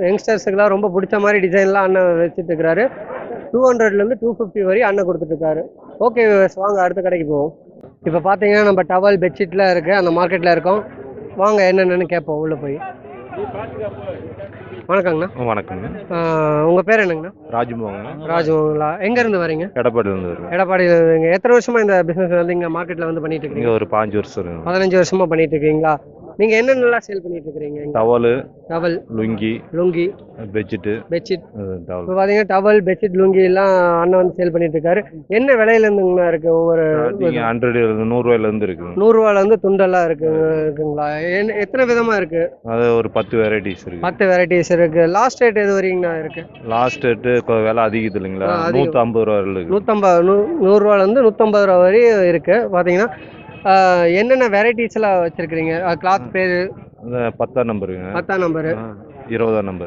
யங்ஸ்டர்ஸுக்குலாம் ரொம்ப பிடிச்ச மாதிரி டிசைன்லாம் அண்ணன் வச்சுட்டு இருக்கிறாரு. 200லேருந்து 250 வரையும் அண்ணன் கொடுத்துட்ருக்காரு. ஓகே வாங்க அடுத்த கடைக்கு போவோம். இப்போ பார்த்தீங்கன்னா நம்ம டவல் பெட்ஷீட்லாம் இருக்குது, அந்த மார்க்கெட்டில் இருக்கோம். வாங்க என்னென்னு கேட்போம் உள்ளே போய். வணக்கங்கண்ணா. வணக்கங்க. உங்கள் பேர் என்னங்கண்ணா? ராஜ்மோகன். ராஜுங்களா? எங்கேருந்து வரீங்க? எடப்பாடியிலேருந்து வருங்க. எடப்பாடியில் வரீங்க. எத்தனை வருஷமாக இந்த பிஸ்னஸ் வந்து இங்கே மார்க்கெட்டில் வந்து பண்ணிட்டு இருக்கீங்க? இங்கே ஒரு 5 வருஷம் இருக்குங்க. 15 வருஷமாக பண்ணிட்டு இருக்கீங்களா? நீங்கள் என்னென்னலாம் சேல் பண்ணிட்டு இருக்கிறீங்க? Towel, lungi, bedsheet. இப்போ பார்த்தீங்கன்னா டவல், பெட்ஷீட், லுங்கி எல்லாம் அண்ணன் வந்து சேல் பண்ணிட்டு இருக்காரு. என்ன விலையிலேருந்துங்கண்ணா இருக்கு? ஒவ்வொரு 100 இருக்கு. 100 துண்டெல்லாம் இருக்குங்களா? எத்தனை விதமாக இருக்கு? அது ஒரு 10 வெரைட்டிஸ் இருக்கு. 10 வெரைட்டிஸ் இருக்கு. லாஸ்ட் ரேட் எது வரைங்கண்ணா இருக்கு? லாஸ்ட் ரேட்டு விலை அதிகது இல்லைங்களா? 150 ரூபா இருக்கு. 100 150 ரூபா வரையும் இருக்கு. பார்த்தீங்கன்னா என்னென்ன வெரைட்டிஸ்லாம் வச்சிருக்கிறீங்க? கிளாத் பேர் 10ஆம் நம்பருங்க. 10ஆம் நம்பரு, 20ஆம் நம்பர்.